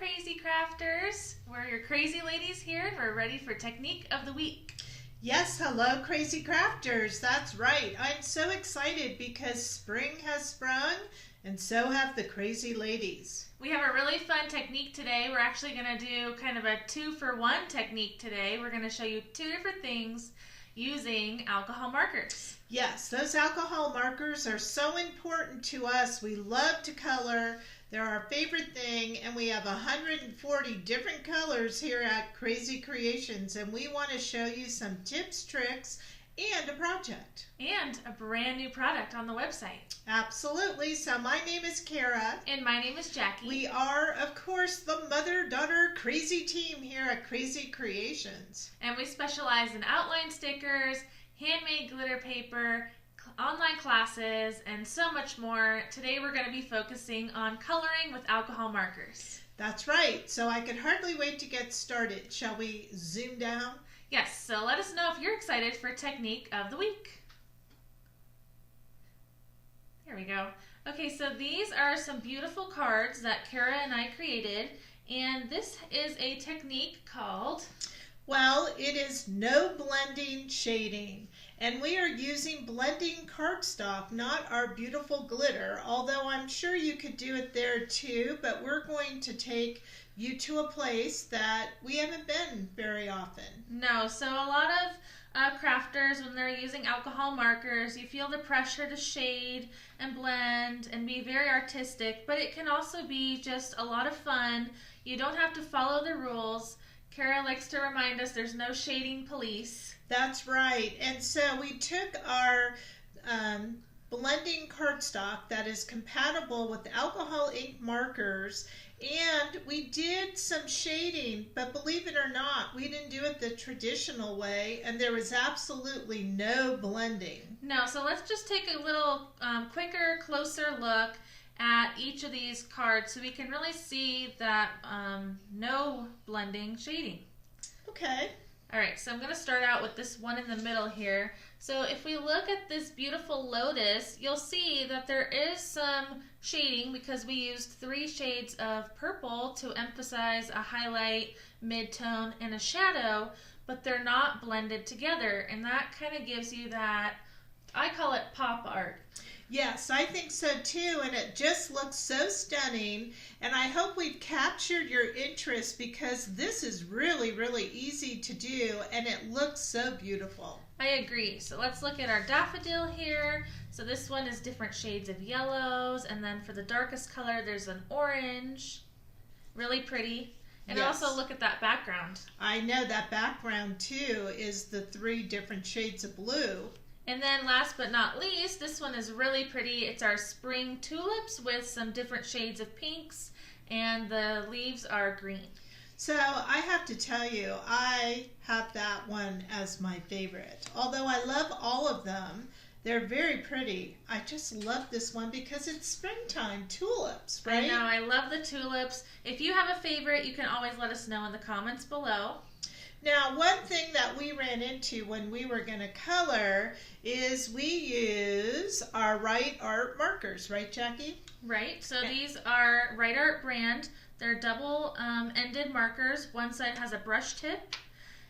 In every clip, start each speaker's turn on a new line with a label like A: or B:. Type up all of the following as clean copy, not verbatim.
A: Crazy Crafters. We're your crazy ladies here, and we're ready for Technique of the Week.
B: Yes, hello Crazy Crafters. That's right. I'm so excited because spring has sprung and so have the crazy ladies.
A: We have a really fun technique today. We're actually going to do kind of a 2-for-1 technique today. We're going to show you 2 different things using alcohol markers.
B: Yes, those alcohol markers are so important to us. We love to color. They're our favorite thing, and we have 140 different colors here at Krazy Kreations, and we want to show you some tips, tricks, and a project.
A: And a brand new product on the website.
B: Absolutely. So my name is Kara.
A: And my name is Jackie.
B: We are, of course, the mother-daughter crazy team here at Krazy Kreations.
A: And we specialize in outline stickers, handmade glitter paper, online classes, and so much more. Today we're going to be focusing on coloring with alcohol markers.
B: That's right. So I can hardly wait to get started. Shall we zoom down?
A: Yes, so let us know if you're excited for Technique of the Week. There we go. Okay, so these are some beautiful cards that Kara and I created, and this is a technique called...
B: Well, it is no blending shading, and we are using blending cardstock, not our beautiful glitter, although I'm sure you could do it there too, but we're going to take you to a place that we haven't been very often.
A: No, so a lot of crafters, when they're using alcohol markers, you feel the pressure to shade and blend and be very artistic, but it can also be just a lot of fun. You don't have to follow the rules. Kara likes to remind us there's no shading police.
B: That's right. And so we took our blending cardstock that is compatible with alcohol ink markers, and we did some shading, but believe it or not, we didn't do it the traditional way, and there was absolutely no blending.
A: No, so let's just take a little quicker, closer look at each of these cards so we can really see that no blending shading.
B: Okay.
A: All right, so I'm going to start out with this one in the middle here. So if we look at this beautiful lotus, you'll see that there is some shading because we used 3 shades of purple to emphasize a highlight, mid-tone, and a shadow, but they're not blended together, and that kind of gives you that, I call it pop art.
B: Yes, I think so too, and it just looks so stunning, and I hope we've captured your interest because this is really, really easy to do, and it looks so beautiful.
A: I agree. So let's look at our daffodil here. So this one is different shades of yellows, and then for the darkest color there's an orange. Really pretty. And
B: Yes.
A: also look at that background.
B: I know that background too is the 3 different shades of blue.
A: And then last but not least, this one is really pretty. It's our spring tulips with some different shades of pinks, and the leaves are green.
B: So I have to tell you, I have that one as my favorite. Although I love all of them, they're very pretty. I just love this one because it's springtime tulips, right?
A: I know, I love the tulips. If you have a favorite, you can always let us know in the comments below.
B: Now, one thing that we ran into when we were going to color is we use our Right Art markers, right, Jackie?
A: Right, so these are Right Art brand. They're double-ended markers. One side has a brush tip,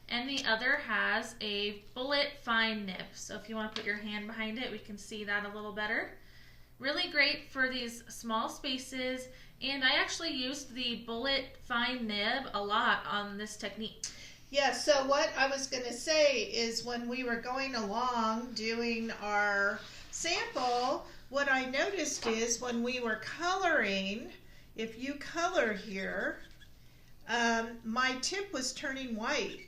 A: and the other has a bullet fine nib. So if you want to put your hand behind it, we can see that a little better. Really great for these small spaces, and I actually used the bullet fine nib a lot on this technique.
B: Yeah, so what I was going to say is when we were going along doing our sample, what I noticed is when we were coloring, if you color here, my tip was turning white.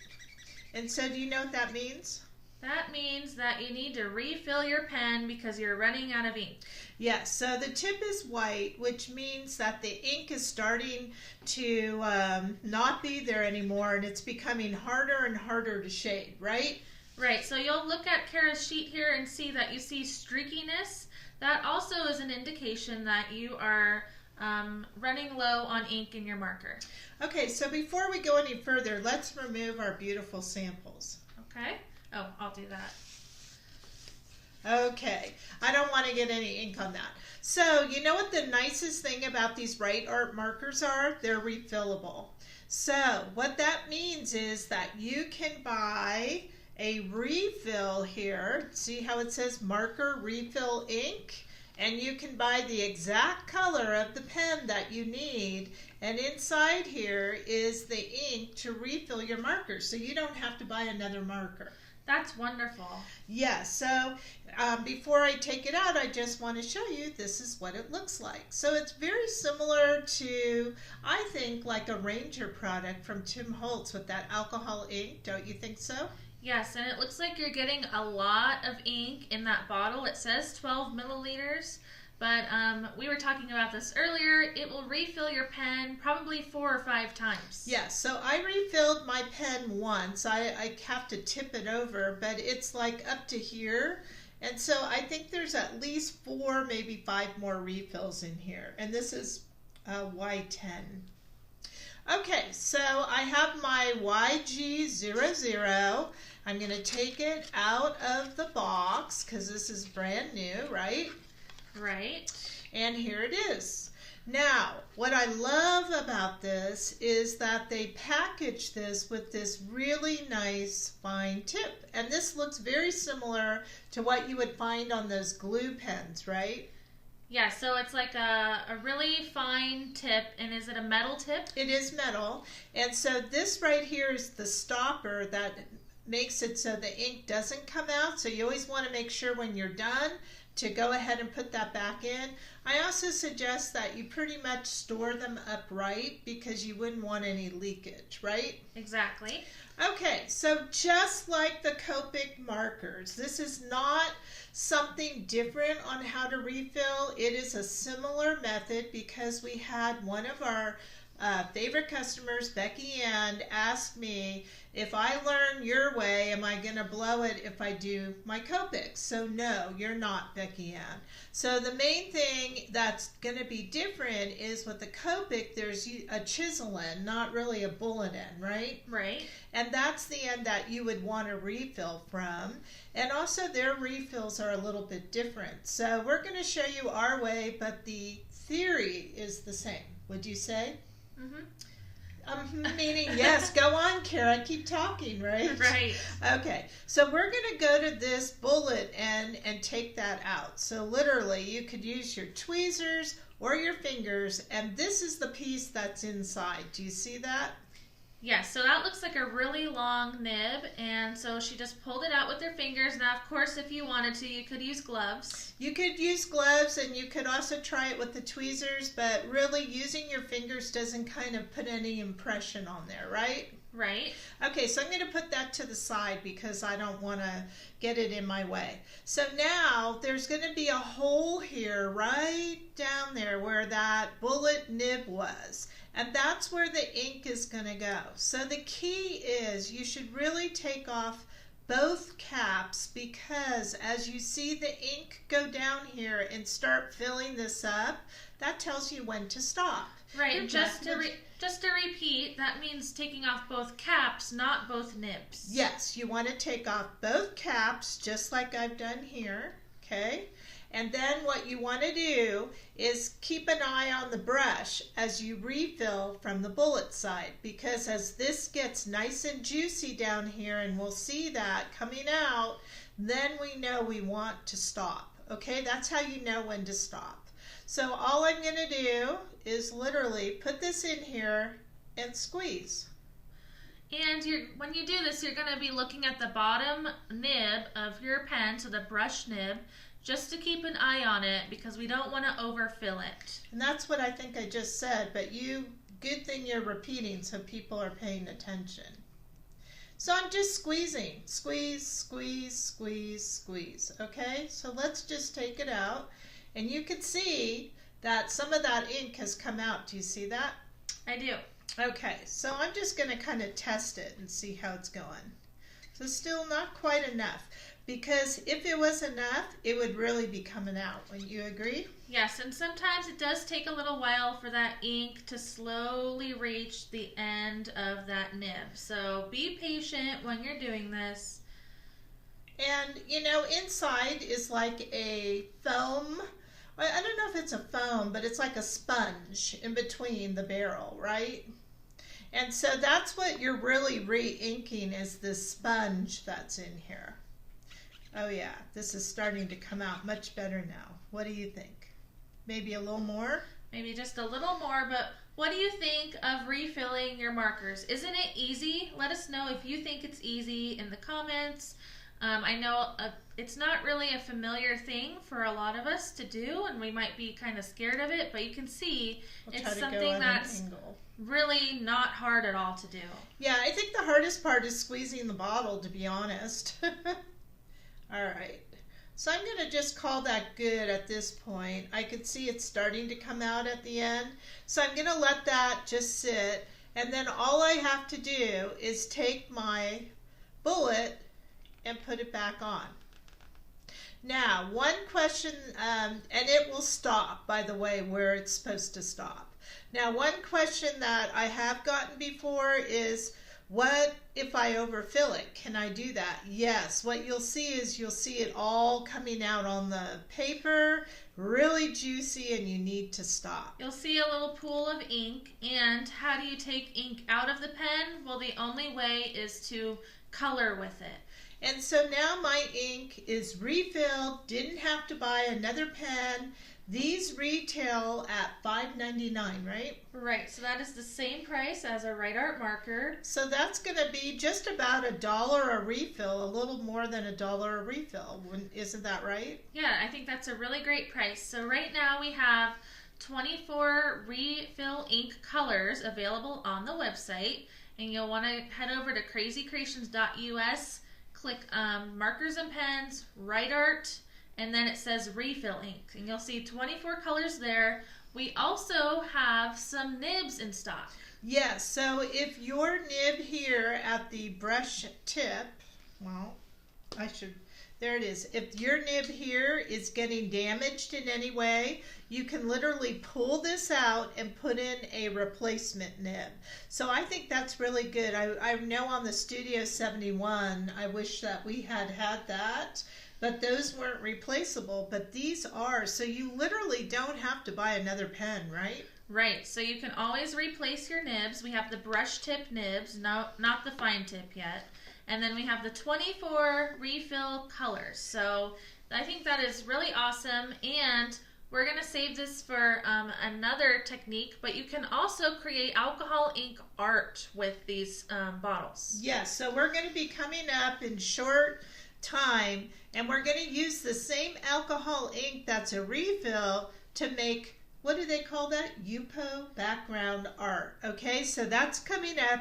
B: And so do you know what that means?
A: That means that you need to refill your pen because you're running out of ink.
B: Yes, so the tip is white, which means that the ink is starting to not be there anymore, and it's becoming harder and harder to shade, right?
A: Right, so you'll look at Kara's sheet here and see that you see streakiness. That also is an indication that you are running low on ink in your marker.
B: Okay, so before we go any further, let's remove our beautiful samples.
A: Okay. Oh, I'll do that.
B: Okay, I don't want to get any ink on that. So, you know what the nicest thing about these Right Art markers are? They're refillable. So, what that means is that you can buy a refill here. See how it says marker refill ink? And you can buy the exact color of the pen that you need. And inside here is the ink to refill your marker. So you don't have to buy another marker.
A: That's wonderful.
B: Yeah, so before I take it out, I just want to show you this is what it looks like. So it's very similar to, I think, like a Ranger product from Tim Holtz with that alcohol ink. Don't you think so?
A: Yes, and it looks like you're getting a lot of ink in that bottle. It says 12 milliliters, but we were talking about this earlier. It will refill your pen probably 4 or 5 times.
B: Yeah, so I refilled my pen once. I have to tip it over, but it's like up to here. And so I think there's at least 4, maybe 5 more refills in here. And this is Y10. Okay, so I have my YG00. I'm going to take it out of the box because this is brand new, right?
A: Right.
B: And here it is. Now, what I love about this is that they package this with this really nice fine tip. And this looks very similar to what you would find on those glue pens, right?
A: Yeah, so it's like a really fine tip, and is it a metal tip?
B: It is metal, and so this right here is the stopper that makes it so the ink doesn't come out, so you always want to make sure when you're done to go ahead and put that back in. I also suggest that you pretty much store them upright because you wouldn't want any leakage, right?
A: Exactly.
B: Okay, so just like the Copic markers, this is not something different on how to refill. It is a similar method because we had one of our favorite customers, Becky Ann, asked me, if I learn your way, am I going to blow it if I do my Copics? So no, you're not, Becky Ann. So the main thing that's going to be different is with the Copic, there's a chisel end, not really a bullet end, right?
A: Right.
B: And that's the end that you would want to refill from. And also their refills are a little bit different. So we're going to show you our way, but the theory is the same. Would you say?
A: Mm-hmm.
B: Meaning, yes, go on, Kara, keep talking, right?
A: Right.
B: Okay, so we're going to go to this bullet end and take that out. So literally, you could use your tweezers or your fingers, and this is the piece that's inside. Do you see that?
A: Yes, so that looks like a really long nib, and so she just pulled it out with her fingers. Now, of course, if you wanted to, you could use gloves.
B: You could use gloves, and you could also try it with the tweezers, but really using your fingers doesn't kind of put any impression on there, right?
A: Right.
B: Okay, so I'm going to put that to the side because I don't want to get it in my way. So now there's going to be a hole here right down there where that bullet nib was. And that's where the ink is going to go. So the key is you should really take off both caps because as you see the ink go down here and start filling this up, that tells you when to stop.
A: Right, just to repeat, that means taking off both caps, not both nibs.
B: Yes, you want to take off both caps just like I've done here, okay? And then what you want to do is keep an eye on the brush as you refill from the bullet side because as this gets nice and juicy down here, and we'll see that coming out, then we know we want to stop, okay? That's how you know when to stop. So all I'm going to do is literally put this in here and squeeze.
A: And when you do this, you're going to be looking at the bottom nib of your pen, so the brush nib, just to keep an eye on it because we don't want to overfill it.
B: And that's what I think I just said, but good thing you're repeating so people are paying attention. So I'm just squeezing. Squeeze, squeeze, squeeze, squeeze. Okay, so let's just take it out. And you can see that some of that ink has come out. Do you see that?
A: I do.
B: Okay, so I'm just going to kind of test it and see how it's going. So still not quite enough. Because if it was enough, it would really be coming out. Wouldn't you agree?
A: Yes, and sometimes it does take a little while for that ink to slowly reach the end of that nib. So be patient when you're doing this.
B: And, you know, inside is like a foam. I don't know if it's a foam, but it's like a sponge in between the barrel, right? And so that's what you're really re-inking is this sponge that's in here. Oh yeah, this is starting to come out much better now. What do you think? Maybe a little more?
A: Maybe just a little more, but what do you think of refilling your markers? Isn't it easy? Let us know if you think it's easy in the comments. I know it's not really a familiar thing for a lot of us to do, and we might be kind of scared of it, but you can see it's something that's really not hard at all to do.
B: Yeah, I think the hardest part is squeezing the bottle, to be honest. All right. So I'm going to just call that good at this point. I could see it's starting to come out at the end. So I'm going to let that just sit. And then all I have to do is take my bullet and put it back on. Now, one question, and it will stop, by the way, where it's supposed to stop. Now, one question that I have gotten before is, what if I overfill it? Can I do that? Yes. What you'll see is you'll see it all coming out on the paper, really juicy, and you need to stop.
A: You'll see a little pool of ink, and how do you take ink out of the pen? Well, the only way is to color with it.
B: And so now my ink is refilled, didn't have to buy another pen. These retail at $5.99, right?
A: Right, so that is the same price as a Right Art marker.
B: So that's going to be just about $1 a refill, a little more than $1 a refill. Isn't that right?
A: Yeah, I think that's a really great price. So right now we have 24 refill ink colors available on the website, and you'll want to head over to krazycreations.us, click markers and pens, Right Art, and then it says refill ink, and you'll see 24 colors there. We also have some nibs in stock.
B: Yes, so if your nib here at the brush tip, well, there it is. If your nib here is getting damaged in any way, you can literally pull this out and put in a replacement nib. So I think that's really good. I know on the Studio 71, I wish that we had that. But those weren't replaceable, but these are. So you literally don't have to buy another pen, right?
A: Right, so you can always replace your nibs. We have the brush tip nibs, not the fine tip yet. And then we have the 24 refill colors. So I think that is really awesome. And we're going to save this for another technique, but you can also create alcohol ink art with these bottles.
B: Yes, so we're going to be coming up in short time, and we're going to use the same alcohol ink that's a refill to make, what do they call that? Yupo background art. Okay, so that's coming up,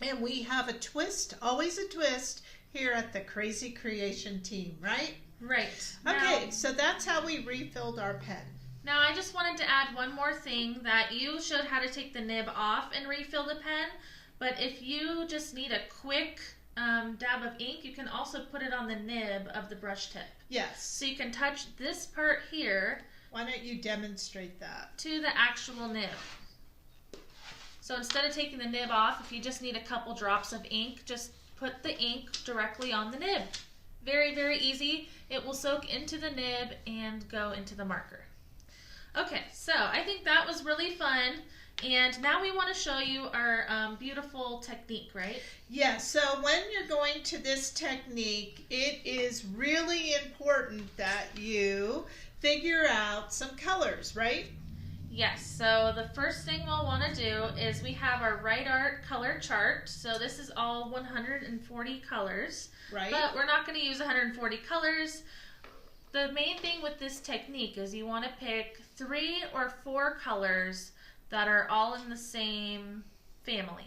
B: and we have a twist, always a twist, here at the Krazy Kreation team, right?
A: Right.
B: Okay, now, so that's how we refilled our pen.
A: Now I just wanted to add one more thing, that you showed how to take the nib off and refill the pen, but if you just need a quick dab of ink, you can also put it on the nib of the brush tip.
B: Yes.
A: So you can touch this part here.
B: Why don't you demonstrate that? To
A: the actual nib. So instead of taking the nib off, if you just need a couple drops of ink, just put the ink directly on the nib. Very, very easy. It will soak into the nib and go into the marker. Okay, so I think that was really fun. And now we want to show you our beautiful technique, right?
B: Yeah, so when you're going to this technique, it is really important that you figure out some colors, right?
A: Yes, so the first thing we'll want to do is we have our Right Art color chart. So this is all 140 colors.
B: Right.
A: But we're not going to use 140 colors. The main thing with this technique is you want to pick 3 or 4 colors that are all in the same family.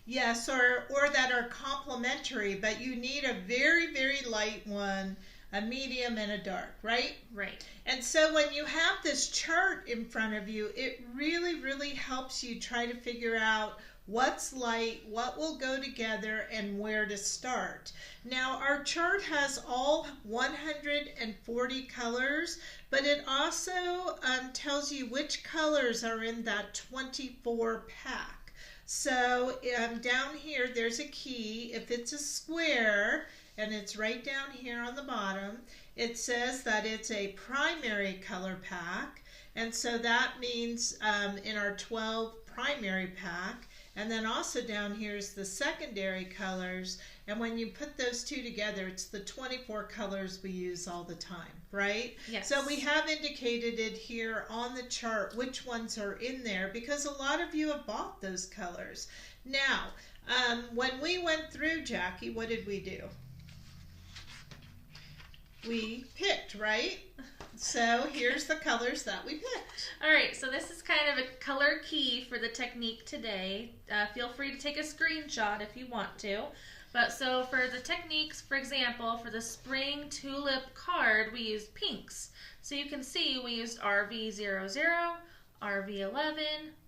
B: Yes, or that are complementary, but you need a very, very light one, a medium, and a dark, right?
A: Right.
B: And so when you have this chart in front of you, it really, really helps you try to figure out what's light, what will go together, and where to start. Now, our chart has all 140 colors, but it also tells you which colors are in that 24 pack. So down here, there's a key. If it's a square, and it's right down here on the bottom. It says that it's a primary color pack, and so that means in our 12 primary pack. And then also down here is the secondary colors. And when you put those two together, it's the 24 colors we use all the time, right?
A: Yes.
B: So we have indicated it here on the chart which ones are in there because a lot of you have bought those colors. Now, when we went through, Jackie, what did we do? We picked, right? So here's the colors that we picked.
A: All right, so this is kind of a color key for the technique today. Feel free to take a screenshot if you want to. But so for the techniques, for example, for the spring tulip card, we used pinks. So you can see we used RV00, RV11,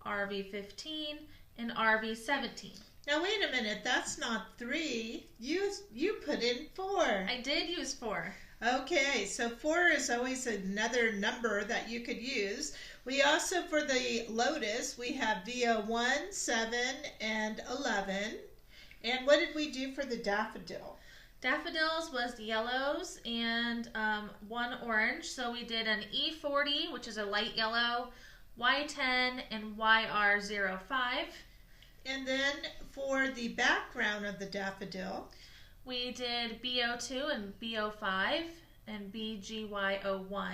A: RV15, and RV17.
B: Now wait a minute, that's not 3. You put in 4.
A: I did use 4.
B: Okay, so 4 is always another number that you could use. We also, for the lotus, we have VO1, 7, and 11. And what did we do for the daffodil?
A: Daffodils was yellows and 1 orange. So we did an E40, which is a light yellow, Y10, and YR05.
B: And then for the background of the daffodil,
A: we did BO2 and BO5 and BGY01.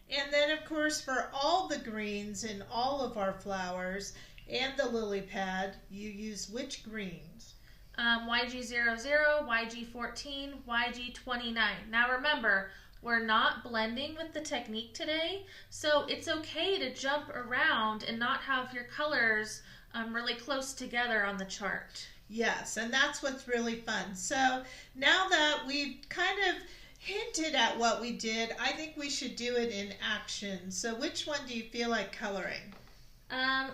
B: And then, of course, for all the greens in all of our flowers and the lily pad, you use which greens?
A: YG00, YG14, YG29. Now remember, we're not blending with the technique today, so it's okay to jump around and not have your colors really close together on the chart.
B: Yes, and that's what's really fun. So now that we've kind of hinted at what we did, I think we should do it in action. So which one do you feel like coloring?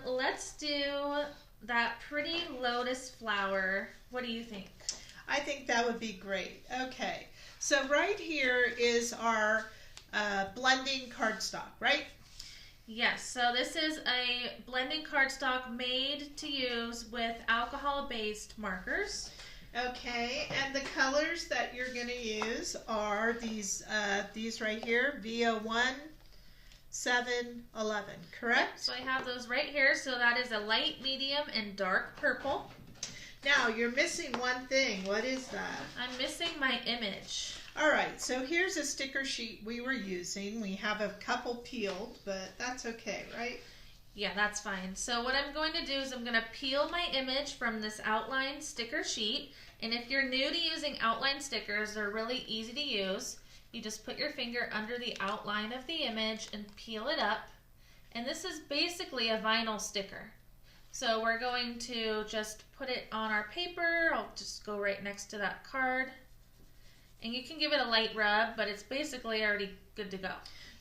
A: Let's do that pretty lotus flower. What do you think?
B: I think that would be great. Okay, so right here is our blending cardstock, right?
A: Yes, so this is a blending cardstock made to use with alcohol-based markers.
B: Okay, and the colors that you're going to use are these right here, VO1, 7, 11, correct?
A: So I have those right here. So that is a light, medium, and dark purple.
B: Now, you're missing one thing. What is that?
A: I'm missing my image.
B: All right, so here's a sticker sheet we were using. We have a couple peeled, but that's okay, right?
A: Yeah, that's fine. So what I'm going to do is I'm going to peel my image from this outline sticker sheet. And if you're new to using outline stickers, they're really easy to use. You just put your finger under the outline of the image and peel it up. And this is basically a vinyl sticker. So we're going to just put it on our paper. I'll just go right next to that card. And you can give it a light rub, but it's basically already good to go.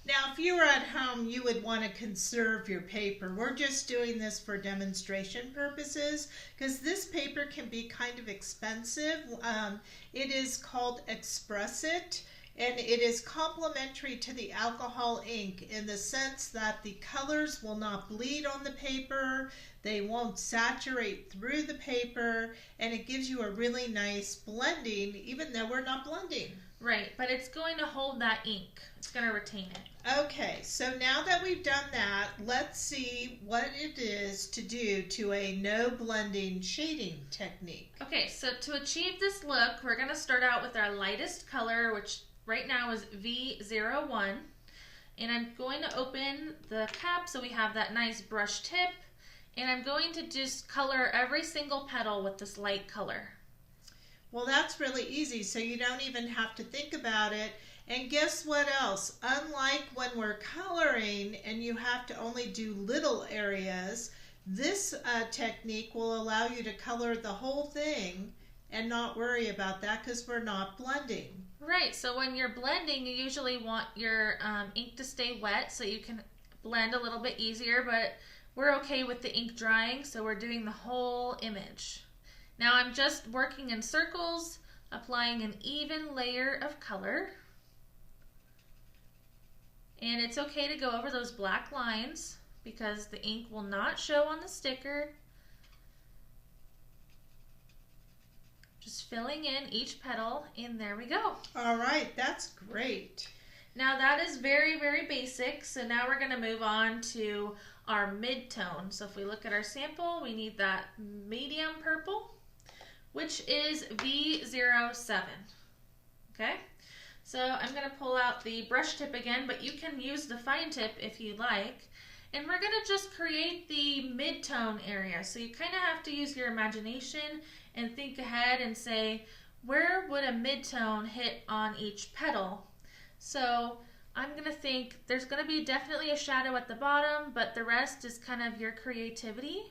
B: Now, if you were at home, you would want to conserve your paper. We're just doing this for demonstration purposes because this paper can be kind of expensive. It is called Express It, and it is complementary to the alcohol ink in the sense that the colors will not bleed on the paper, they won't saturate through the paper, and it gives you a really nice blending even though we're not blending.
A: Right, but it's going to hold that ink. It's going to retain it.
B: Okay, so now that we've done that, let's see what it is to do to a no blending shading technique.
A: Okay, so to achieve this look, we're going to start out with our lightest color, which right now is V01. And I'm going to open the cap so we have that nice brush tip. And I'm going to just color every single petal with this light color.
B: Well, that's really easy, so you don't even have to think about it. And guess what else? Unlike when we're coloring and you have to only do little areas, this technique will allow you to color the whole thing and not worry about that because we're not blending.
A: Right, so when you're blending, you usually want your ink to stay wet so you can blend a little bit easier, but we're okay with the ink drying, so we're doing the whole image. Now I'm just working in circles, applying an even layer of color. And it's okay to go over those black lines because the ink will not show on the sticker. Just filling in each petal, and there we go.
B: All right, that's great.
A: Now that is very, very basic. So now we're going to move on to our mid-tone. So if we look at our sample, we need that medium purple, which is V07. Okay, so I'm going to pull out the brush tip again, but you can use the fine tip if you like. And we're going to just create the mid-tone area. So you kind of have to use your imagination and think ahead and say, where would a mid-tone hit on each petal? So I'm going to think there's going to be definitely a shadow at the bottom, but the rest is kind of your creativity.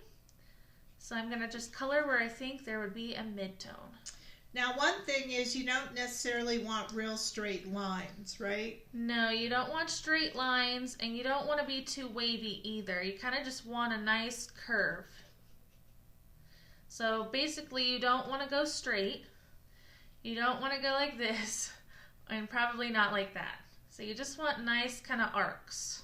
A: So I'm going to just color where I think there would be a mid-tone.
B: Now, one thing is you don't necessarily want real straight lines, right?
A: No, you don't want straight lines, and you don't want to be too wavy either. You kind of just want a nice curve. So basically, you don't want to go straight. You don't want to go like this. And probably not like that. So you just want nice kind of arcs.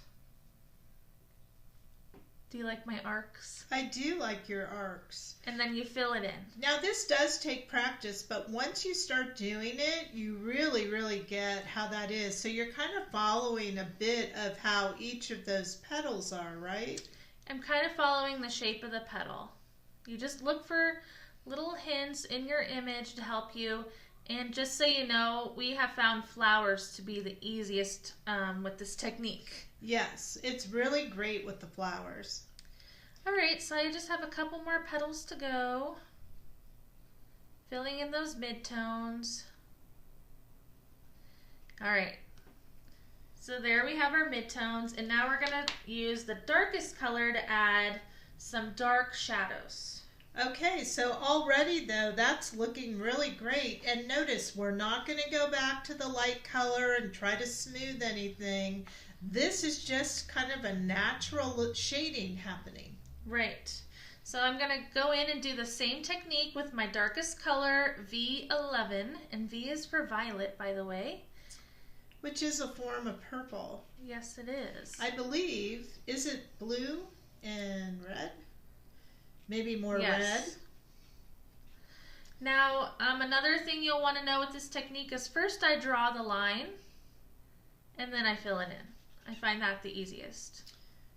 A: Do you like my arcs?
B: I do like your arcs.
A: And then you fill it in.
B: Now this does take practice, but once you start doing it, you really, really get how that is. So you're kind of following a bit of how each of those petals are, right?
A: I'm kind of following the shape of the petal. You just look for little hints in your image to help you. And just so you know, we have found flowers to be the easiest with this technique.
B: Yes, it's really great with the flowers.
A: All right, so I just have a couple more petals to go. Filling in those midtones. All right, so there we have our midtones, and now we're gonna use the darkest color to add some dark shadows.
B: Okay, so already though, that's looking really great. And notice, we're not going to go back to the light color and try to smooth anything. This is just kind of a natural shading happening.
A: Right. So I'm going to go in and do the same technique with my darkest color, V11. And V is for violet, by the way.
B: Which is a form of purple.
A: Yes, it is.
B: I believe, is it blue and red? Maybe more red.
A: Now, another thing you'll want to know with this technique is first I draw the line and then I fill it in. I find that the easiest.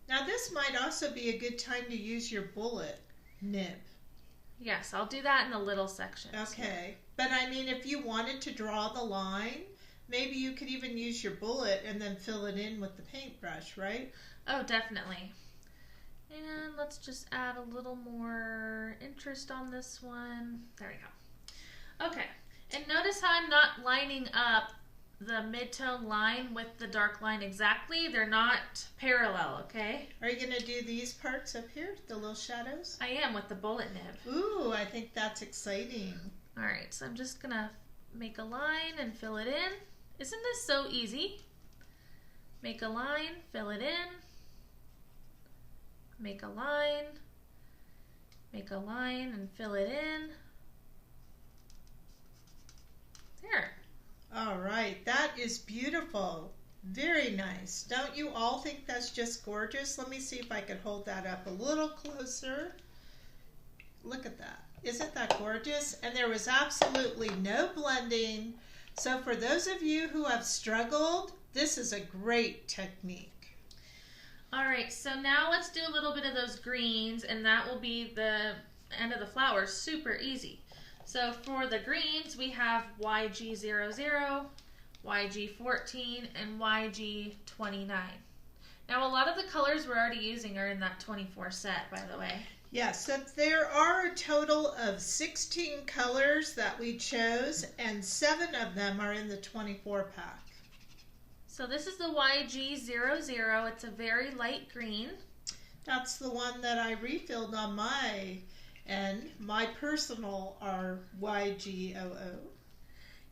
B: Now this might also be a good time to use your bullet nib.
A: Yes, I'll do that in the little sections.
B: Okay, but I mean if you wanted to draw the line, maybe you could even use your bullet and then fill it in with the paintbrush, right?
A: Oh, definitely. And let's just add a little more interest on this one. There we go. Okay, and notice how I'm not lining up the mid-tone line with the dark line exactly. They're not parallel, okay?
B: Are you going to do these parts up here, the little shadows?
A: I am with the bullet nib.
B: Ooh, I think that's exciting.
A: All right, so I'm just going to make a line and fill it in. Isn't this so easy? Make a line, fill it in. Make a line, and fill it in. There.
B: All right, that is beautiful. Very nice. Don't you all think that's just gorgeous? Let me see if I can hold that up a little closer. Look at that. Isn't that gorgeous? And there was absolutely no blending. So for those of you who have struggled, this is a great technique.
A: All right, so now let's do a little bit of those greens, and that will be the end of the flower. Super easy. So for the greens, we have YG00, YG14, and YG29. Now, a lot of the colors we're already using are in that 24 set, by the way.
B: Yes, so there are a total of 16 colors that we chose, and 7 of them are in the 24 pack.
A: So this is the YG00. It's a very light green.
B: That's the one that I refilled on my end. My personal are YG00.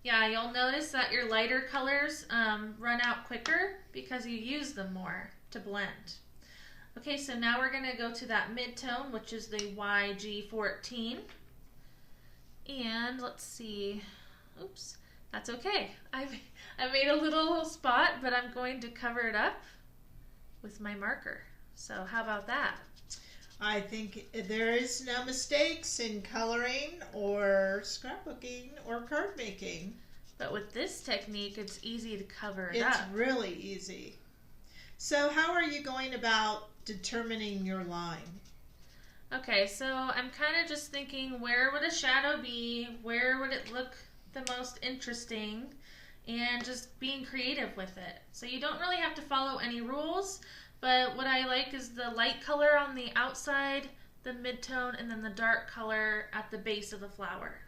A: Yeah, you'll notice that your lighter colors run out quicker because you use them more to blend. Okay, so now we're going to go to that mid-tone, which is the YG14. And let's see. Oops. That's okay. I made a little spot, but I'm going to cover it up with my marker. So how about that?
B: I think there is no mistakes in coloring or scrapbooking or card making.
A: But with this technique, it's easy to cover it
B: It's
A: up.
B: really easy. So how are you going about determining your line?
A: Okay, so I'm kind of just thinking, where would a shadow be? Where would it look the most interesting? And just being creative with it. So you don't really have to follow any rules, but what I like is the light color on the outside, the mid-tone, and then the dark color at the base of the flower.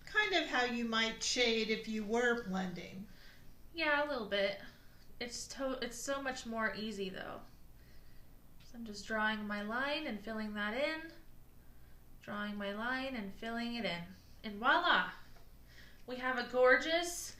B: Kind of how you might shade if you were blending.
A: Yeah, a little bit. It's so much more easy though. So I'm just drawing my line and filling that in. Drawing my line and filling it in. And voila! We have a gorgeous,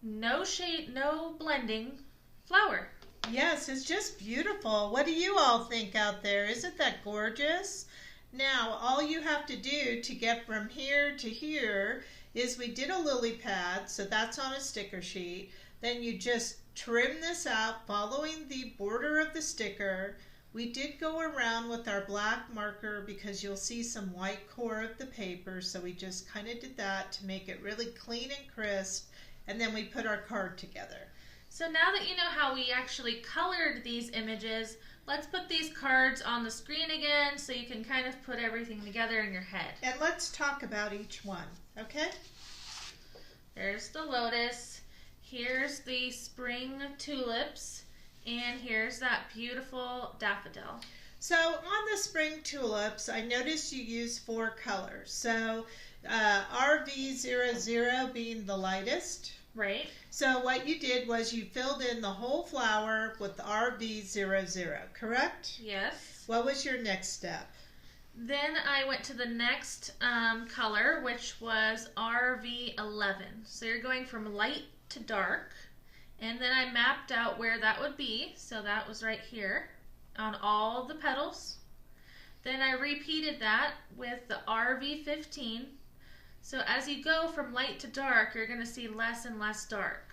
A: no shade, no blending flower.
B: Yes, it's just beautiful. What do you all think out there? Isn't that gorgeous? Now, all you have to do to get from here to here is we did a lily pad, so that's on a sticker sheet. Then you just trim this out following the border of the sticker. We did go around with our black marker because you'll see some white core of the paper, so we just kind of did that to make it really clean and crisp, and then we put our card together.
A: So now that you know how we actually colored these images, let's put these cards on the screen again so you can kind of put everything together in your head.
B: And let's talk about each one, okay?
A: There's the lotus, here's the spring tulips, and here's that beautiful daffodil.
B: So on the spring tulips, I noticed you used 4 colors. So RV00 being the lightest.
A: Right.
B: So what you did was you filled in the whole flower with RV00, correct?
A: Yes.
B: What was your next step?
A: Then I went to the next color, which was RV11. So you're going from light to dark. And then I mapped out where that would be. So that was right here on all the petals. Then I repeated that with the RV15. So as you go from light to dark, you're going to see less and less dark.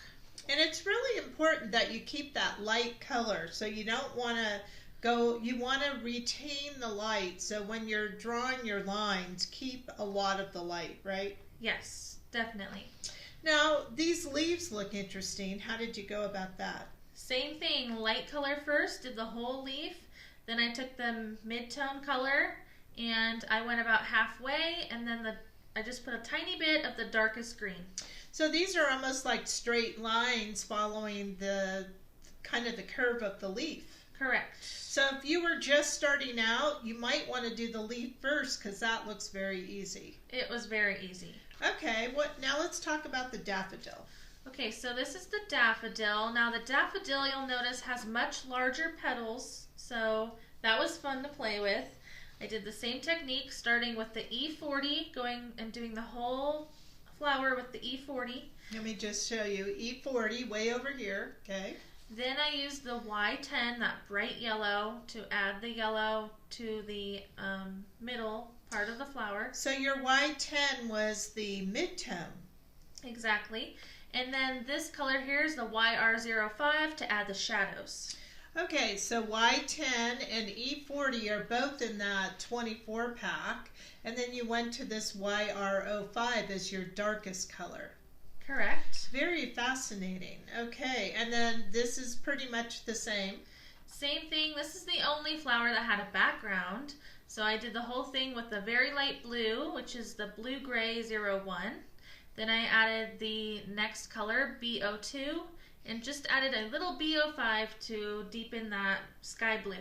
B: And it's really important that you keep that light color. So you don't want to go, you want to retain the light. So when you're drawing your lines, keep a lot of the light, right?
A: Yes, definitely.
B: Now, these leaves look interesting. How did you go about that?
A: Same thing, light color first, did the whole leaf. Then I took the mid-tone color and I went about halfway, and then I just put a tiny bit of the darkest green.
B: So these are almost like straight lines following the kind of the curve of the leaf.
A: Correct.
B: So if you were just starting out, you might want to do the leaf first because that looks very easy.
A: It was very easy.
B: Okay, now let's talk about the daffodil.
A: Okay, so this is the daffodil. Now the daffodil, you'll notice, has much larger petals, so that was fun to play with. I did the same technique, starting with the E40, going and doing the whole flower with the E40.
B: Let me just show you. E40 way over here, okay.
A: Then I used the Y10, that bright yellow, to add the yellow to the middle part of the flower.
B: So your Y10 was the mid-tone.
A: Exactly. And then this color here is the YR05 to add the shadows.
B: Okay, so Y10 and E40 are both in that 24 pack, and then you went to this YR05 as your darkest color.
A: Correct.
B: Very fascinating. Okay, and then this is pretty much the same.
A: Same thing. This is the only flower that had a background. So I did the whole thing with the very light blue, which is the blue-gray 01. Then I added the next color, B02, and just added a little B05 to deepen that sky blue.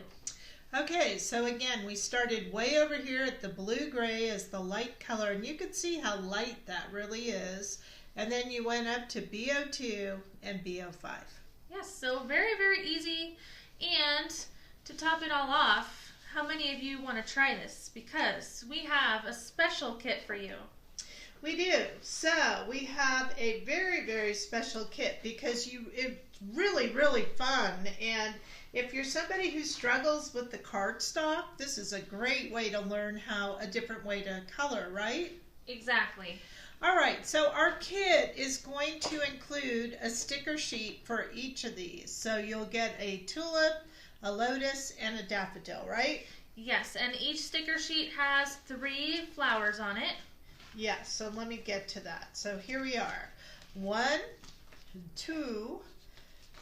B: Okay, so again, we started way over here at the blue-gray as the light color, and you can see how light that really is. And then you went up to B02 and B05.
A: Yes, so very, very easy. And to top it all off, how many of you want to try this? Because we have a special kit for you.
B: We do. So we have a very, very special kit because it's really, really fun. And if you're somebody who struggles with the cardstock, this is a great way to learn a different way to color, right?
A: Exactly.
B: All right, so our kit is going to include a sticker sheet for each of these. So you'll get a tulip, a lotus, and a daffodil, right?
A: Yes, and each sticker sheet has 3 flowers on it.
B: Yes, so let me get to that. So here we are. 1, 2,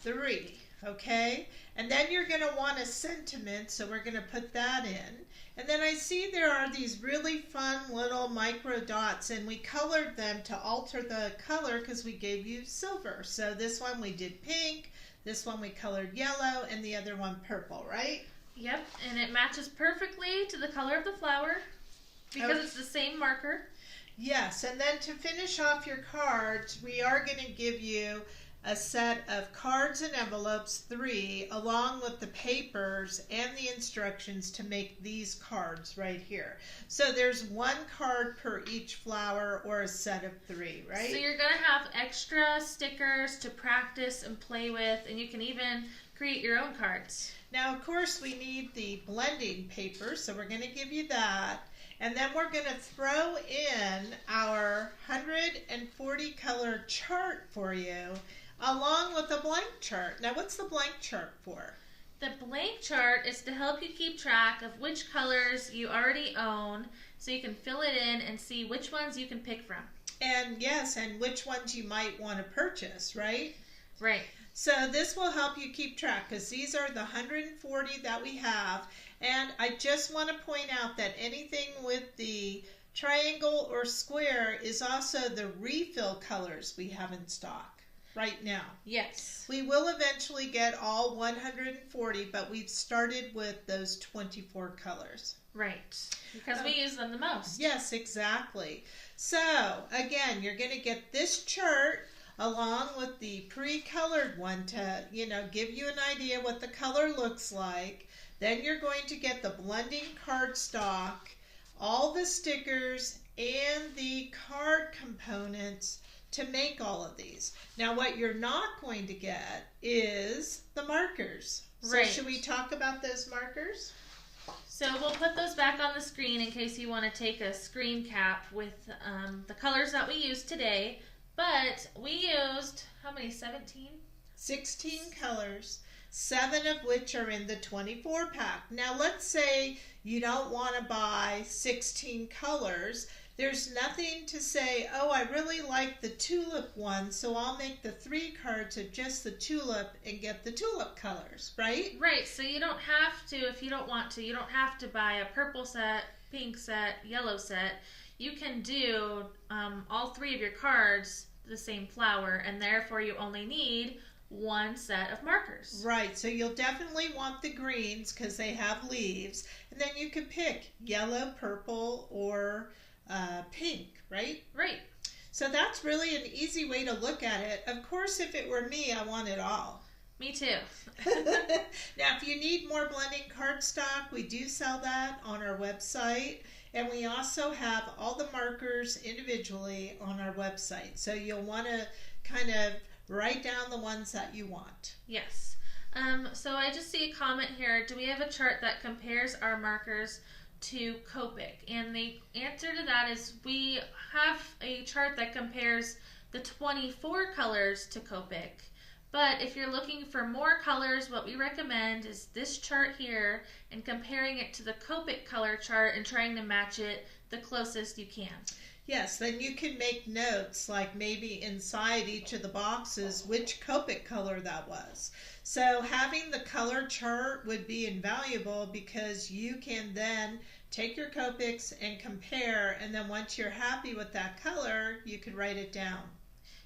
B: 3. Okay? And then you're going to want a sentiment, so we're going to put that in. And then I see there are these really fun little micro dots, and we colored them to alter the color because we gave you silver. So this one we did pink, this one we colored yellow, and the other one purple, right?
A: Yep, and it matches perfectly to the color of the flower because it's the same marker.
B: Yes, and then to finish off your cards, we are going to give you a set of cards and envelopes, 3, along with the papers and the instructions to make these cards right here. So there's 1 card per each flower or a set of 3, right?
A: So you're going to have extra stickers to practice and play with, and you can even create your own cards.
B: Now, of course, we need the blending paper, so we're going to give you that. And then we're going to throw in our 140 color chart for you, along with a blank chart. Now, what's the blank chart for?
A: The blank chart is to help you keep track of which colors you already own, so you can fill it in and see which ones you can pick from.
B: And yes, and which ones you might want to purchase, right?
A: Right.
B: So this will help you keep track because these are the 140 that we have. And I just want to point out that anything with the triangle or square is also the refill colors we have in stock right now.
A: Yes.
B: We will eventually get all 140, but we've started with those 24 colors.
A: Right, because we use them the most.
B: Yes, exactly. So again, you're going to get this chart along with the pre-colored one to, give you an idea what the color looks like. Then you're going to get the blending cardstock, all the stickers, and the card components to make all of these. Now, what you're not going to get is the markers.
A: Right.
B: So should we talk about those markers?
A: So we'll put those back on the screen in case you want to take a screen cap with the colors that we used today. But we used, how many, 17?
B: 16 colors, 7 of which are in the 24 pack. Now let's say you don't want to buy 16 colors. There's nothing to say, oh, I really like the tulip one, so I'll make the 3 cards of just the tulip and get the tulip colors, right?
A: Right, so you don't have to, if you don't want to, you don't have to buy a purple set, pink set, yellow set. You can do all 3 of your cards the same flower, and therefore you only need 1 set of markers.
B: Right, so you'll definitely want the greens because they have leaves, and then you could pick yellow, purple, or pink, right?
A: Right.
B: So that's really an easy way to look at it. Of course, if it were me, I want it all.
A: Me too.
B: Now, if you need more blending cardstock, we do sell that on our website. And we also have all the markers individually on our website. So you'll want to kind of write down the ones that you want.
A: Yes. So I just see a comment here. Do we have a chart that compares our markers to Copic? And the answer to that is we have a chart that compares the 24 colors to Copic. But if you're looking for more colors, what we recommend is this chart here and comparing it to the Copic color chart and trying to match it the closest you can.
B: Yes, then you can make notes like maybe inside each of the boxes which Copic color that was. So having the color chart would be invaluable because you can then take your Copics and compare, and then once you're happy with that color, you could write it down.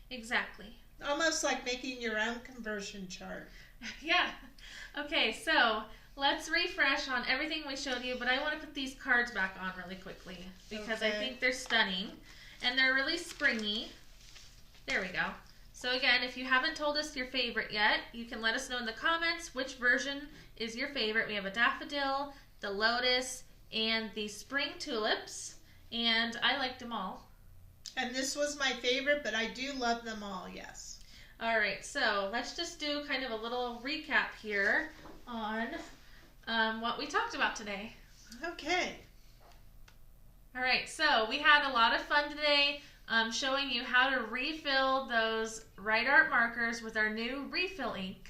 A: Exactly.
B: Almost like making your own conversion chart.
A: Yeah. Okay, so let's refresh on everything we showed you, but I want to put these cards back on really quickly because I think they're stunning and they're really springy. There we go. So again, if you haven't told us your favorite yet, you can let us know in the comments which version is your favorite. We have a daffodil, the lotus, and the spring tulips, and I liked them all.
B: And this was my favorite, but I do love them all, yes.
A: All right, so let's just do kind of a little recap here on what we talked about today.
B: Okay.
A: All right, so we had a lot of fun today showing you how to refill those Write Art markers with our new refill ink.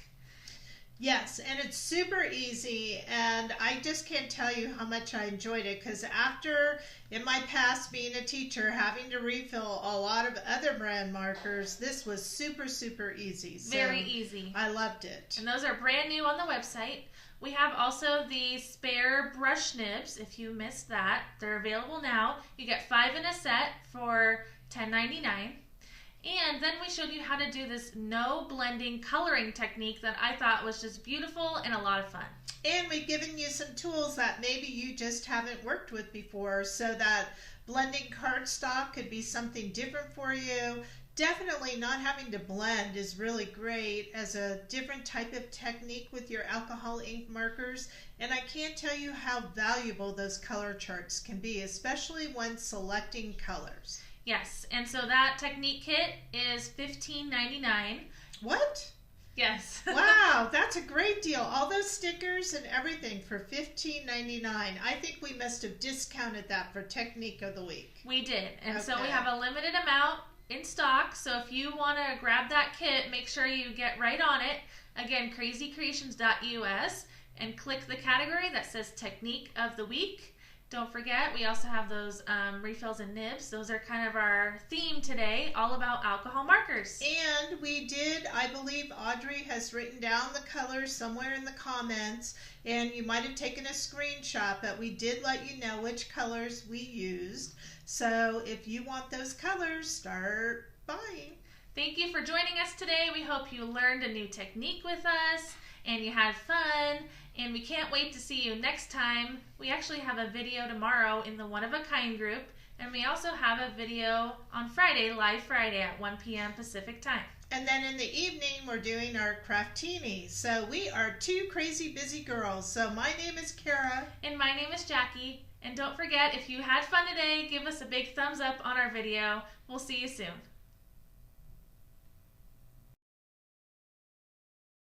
B: Yes, and it's super easy, and I just can't tell you how much I enjoyed it, because after, in my past, being a teacher, having to refill a lot of other brand markers, this was super, super easy. So
A: Very easy.
B: I loved it.
A: And those are brand new on the website. We have also the spare brush nibs. If you missed that, they're available now. You get 5 in a set for $10.99. And then we showed you how to do this no blending coloring technique that I thought was just beautiful and a lot of fun.
B: And we've given you some tools that maybe you just haven't worked with before, so that blending cardstock could be something different for you. Definitely not having to blend is really great as a different type of technique with your alcohol ink markers. And I can't tell you how valuable those color charts can be, especially when selecting colors.
A: Yes, and so that technique kit is $15.99.
B: What?
A: Yes.
B: Wow, that's a great deal. All those stickers and everything for $15.99. I think we must have discounted that for Technique of the Week.
A: We did, and so we
B: Okay.
A: have a limited amount in stock, so if you want to grab that kit, make sure you get right on it. Again, krazycreations.us, and click the category that says Technique of the Week. Don't forget, we also have those refills and nibs. Those are kind of our theme today, all about alcohol markers.
B: And we did, I believe Audrey has written down the colors somewhere in the comments, and you might have taken a screenshot, but we did let you know which colors we used. So if you want those colors, start buying.
A: Thank you for joining us today. We hope you learned a new technique with us and you had fun, and we can't wait to see you next time. We actually have a video tomorrow in the One of a Kind group, and we also have a video on Friday, live Friday at 1 p.m. Pacific time.
B: And then in the evening, we're doing our craftini. So we are two crazy busy girls. So my name is Kara.
A: And my name is Jackie. And don't forget, if you had fun today, give us a big thumbs up on our video. We'll see you soon.